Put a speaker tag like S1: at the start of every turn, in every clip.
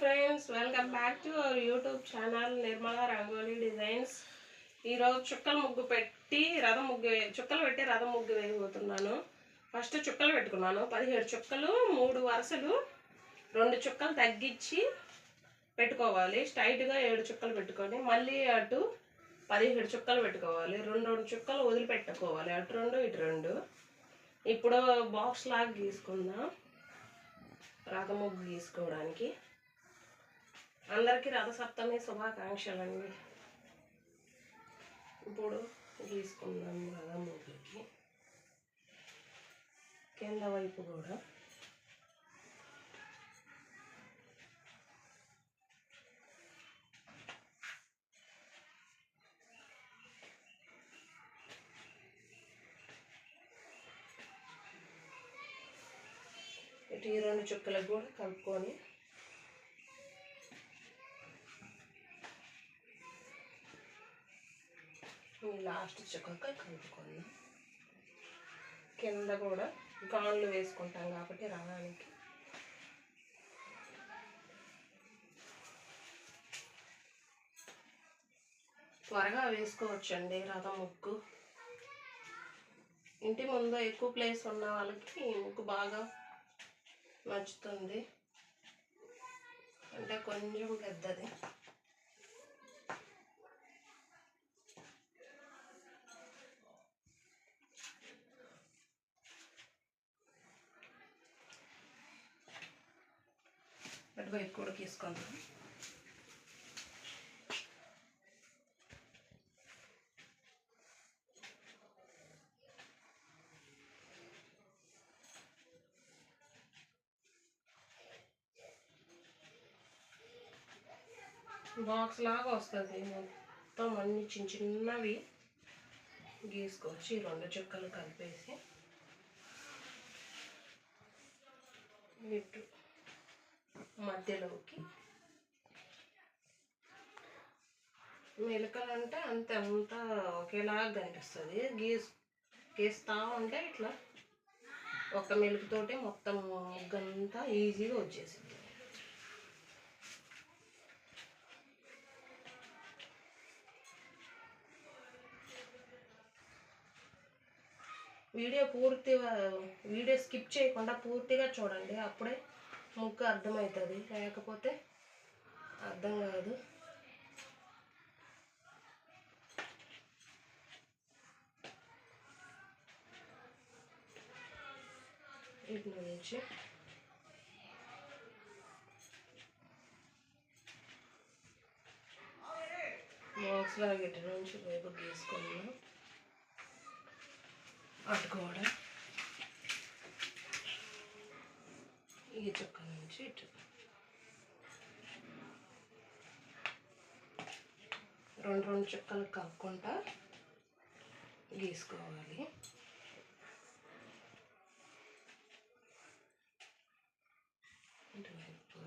S1: Friends, welcome back to our YouTube channel Nirmala rangoli designs. ఈరోజు చుక్కల ముగ్గు పెట్టి రథం ముగ్గు చుక్కలు పెట్టి రథం ముగ్గు వేయబోతున్నాను. ఫస్ట్ చుక్కలు పెట్టుకున్నాను. 17 చుక్కలు, 3 వరుసలు, 2 చుక్కలు తగ్గించి పెట్టుకోవాలి. స్ట్రైట్గా 7 చుక్కలు పెట్టుకొని మళ్ళీ అటు 17 చుక్కలు పెట్టుకోవాలి. 2 చుక్కలు వదిలిపెట్టుకోవాలి. అటు 2 ఇటు 2. ఇప్పుడు బాక్స్ లాగా గీసుకుందాం. రథ ముగ్గు గీసుకోవడానికి అందరికీ రథసప్తమి శుభాకాంక్షలు అండి. ఇప్పుడు గీసుకుందాం రథ ముగ్గుకి. కింద వైపు కూడా ఇటు ఈ 2 చుక్కలకు కూడా కలుపుకొని లాస్ట్ చుక్కకి కలుపుకొని కింద కూడా గాన్లు వేసుకుంటాం కాబట్టి రథానికి త్వరగా వేసుకోవచ్చండి. రథం ముగ్గు ఇంటి ముందు ఎక్కువ ప్లేస్ ఉన్న వాళ్ళకి ఈ ముగ్గు బాగా నచ్చుతుంది. అంటే కొంచెం పెద్దది. అటువైపు కూడా తీసుకుందాం. బాక్స్ లాగా వస్తుంది. మొత్తం అన్ని చిన్నవి గీసుకొచ్చి 2 చుక్కలు కలిపేసి ఇటు మధ్యలోకి మెలకలు అంటే అంత ఒకేలాగా కనిపిస్తుంది. గీస్తూ ఉంటే ఇట్లా ఒక మెలుకుతోటి మొత్తం ముగ్గంతా ఈజీగా వచ్చేసింది. వీడియో స్కిప్ చేయకుండా పూర్తిగా చూడండి. అప్పుడే ముగ్గు అర్థమవుతుంది. లేకపోతే అర్థం కాదు. ఇటు నుంచి బాక్స్ లాగా ఇటు నుంచి వైపు గీసుకున్నాం. అటు కూడా ఈ చుక్క నుంచి ఇటు 2 చుక్కలు కలుపుకుంటా గీసుకోవాలి. ఇటువైపు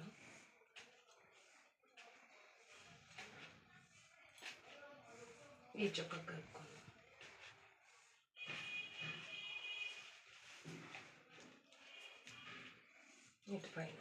S1: ఈ చుక్క కలుపుకుందాం. ఇటు పైన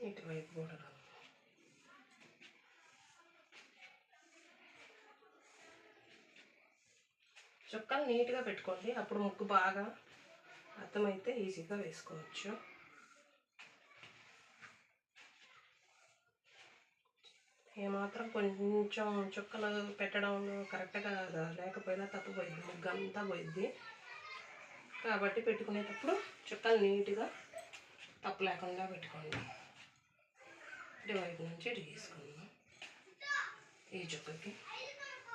S1: ఇటువైపు కూడా చుక్కలు నీట్గా పెట్టుకోండి. అప్పుడు ముగ్గు బాగా అర్థమైతే ఈజీగా వేసుకోవచ్చు. ఏమాత్రం కొంచెం చుక్కలు పెట్టడం కరెక్ట్గా లేకపోయినా తప్పిపోయింది, ముగ్గు అంతా పోయింది. కాబట్టి పెట్టుకునేటప్పుడు చుక్కలు నీట్గా తప్పు లేకుండా పెట్టుకోండి. ఇటువైపు నుంచి ఇటు తీసుకుందాం. ఈ చుక్కకి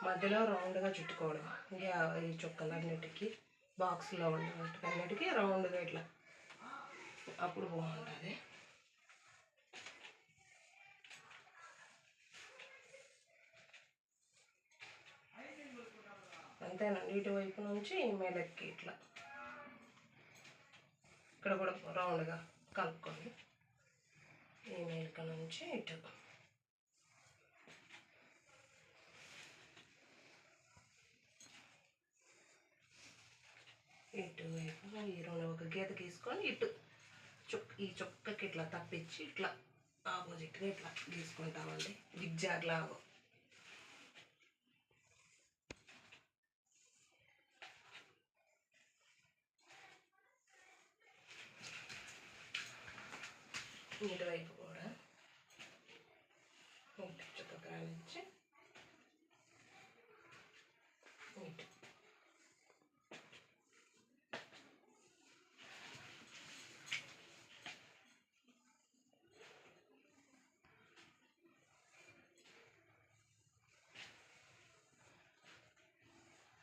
S1: మధ్యలో రౌండ్గా చుట్టుకోవడం. ఈ చుక్కలన్నిటికీ బాక్స్లో ఉన్నట్టుకన్నిటికీ రౌండ్గా ఇట్లా అప్పుడు బాగుంటుంది. అంతేనండి. ఇటువైపు నుంచి మెలక్కి ఇట్లా ఇక్కడ కూడా రౌండ్గా కలుపుకొని ఈ మెలక నుంచి ఇటువైపు ఈ రెండు ఒక గీత గీసుకొని ఈ చుక్కకి ఇట్లా తప్పించి ఇట్లా ఆపోజిట్గా ఇట్లా గీసుకుంటామండి. జిగ్జాగ్ లాగా. ఇటువైపు కూడా చుక్క కానించి ఇటు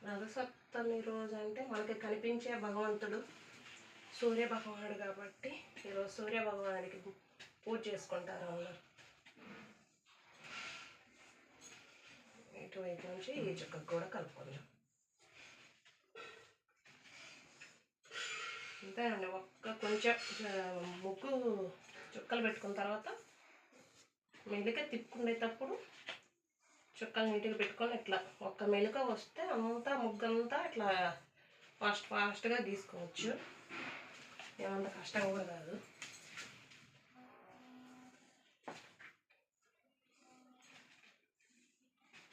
S1: రథసప్తమి రోజు అంటే మనకి కనిపించే భగవంతుడు సూర్య భగవానుడు కాబట్టి ఈరోజు సూర్య భగవానుడికి పూజ చేసుకుంటారు అన్నారు. ఇటువైపు నుంచి ఈ చుక్కకు కూడా కలుపుకుందాం. అంతేనండి. కొంచెం ముగ్గు చుక్కలు పెట్టుకున్న తర్వాత మెల్లిక తిప్పుకునేటప్పుడు చుక్కలు నీట్గా పెట్టుకొని ఇట్లా ఒక్క మెలుక వస్తే అంతా ముగ్గంతా ఇట్లా ఫాస్ట్గా గీసుకోవచ్చు. ఏమంత కష్టం కూడా కాదు.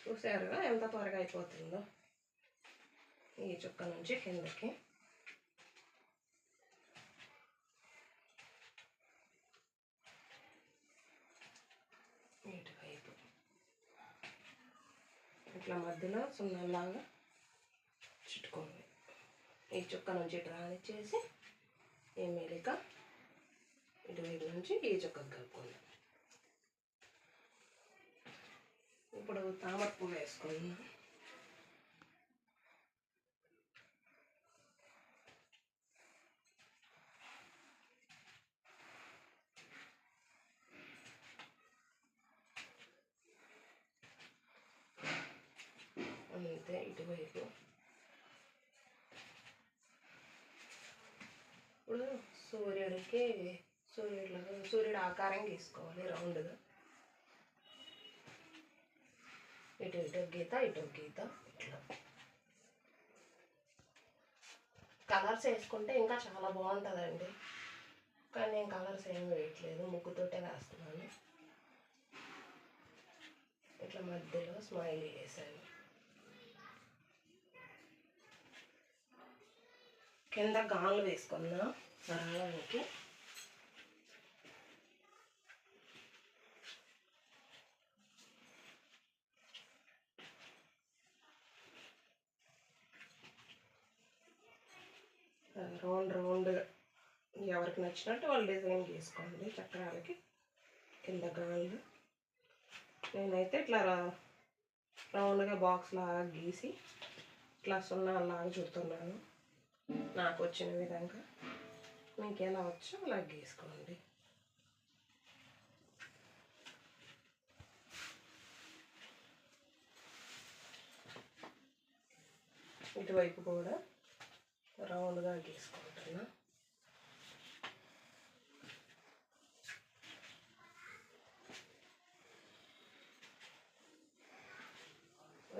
S1: చూసారుగా ఎంత త్వరగా అయిపోతుందో. ఈ చుక్క నుంచి కిందకి ఇటువైపు ఇట్లా మధ్యలో సున్నంలాగా చుట్టుకోండి. ఈ చుక్క నుంచి ఇటు రానిచ్చేసి ఈ మెలిక ఇటువైపు నుంచి ఈ చుక్కకు కలుపుకోండి. ఇప్పుడు తామర పువ్వు వేసుకుందాం. అంతే. ఇటువైపు ఇప్పుడు సూర్యుడు ఆకారం గీసుకోవాలి రౌండ్గా. ఇటు గీత ఇటు గీత ఇట్లా కలర్స్ వేసుకుంటే ఇంకా చాలా బాగుంటుందండి. కానీ నేను కలర్స్ ఏమి వేయట్లేదు, ముగ్గుతోటే వేస్తున్నాను. ఇట్లా మధ్యలో స్మైలీ వేసాను. కింద గాన్లు వేసుకున్నా రావడానికి. రౌండ్ ఎవరికి నచ్చినట్టు వాళ్ళు డిజైన్ గీసుకోండి. చక్రాలకి కింద గాన్లు. నేనైతే ఇట్లా రౌండ్గా బాక్స్ లాగా గీసి ఇట్లా సున్నాలాగా చుడుతున్నాను. నాకు వచ్చిన విధంగా మీకు ఎలా వచ్చో అలా గీసుకోండి. ఇటువైపు కూడా రౌండ్గా గీసుకుంటున్నా.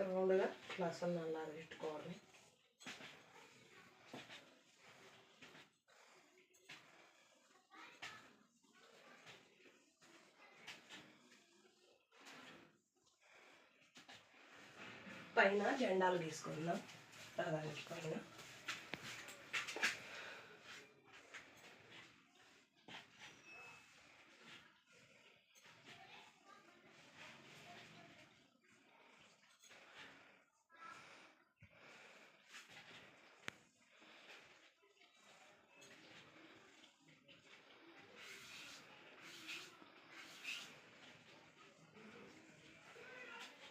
S1: రౌండ్గా ఇట్లా సున్నాలాగా పెట్టుకోవాలి. పైన జెండాలు గీసుకుందాం. రథానికి పైన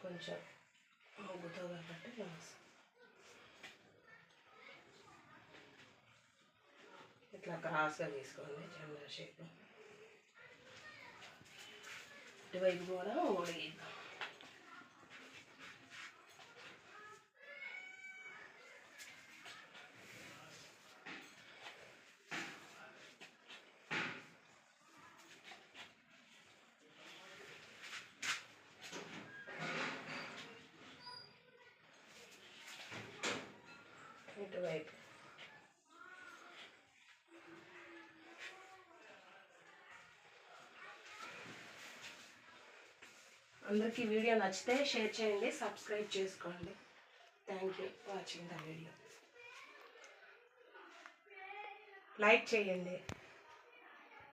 S1: కొంచెం ముగ్గుతో కాబట్టి ఇట్లా క్రాస్గా తీసుకోండి జెండా షేప్. ఇటువైపు కూడా ఓడిగిద్దాం. అందరికీ వీడియో నచ్చితే షేర్ చేయండి, సబ్స్క్రైబ్ చేసుకోండి. Thank you watching the video. Like చేయండి.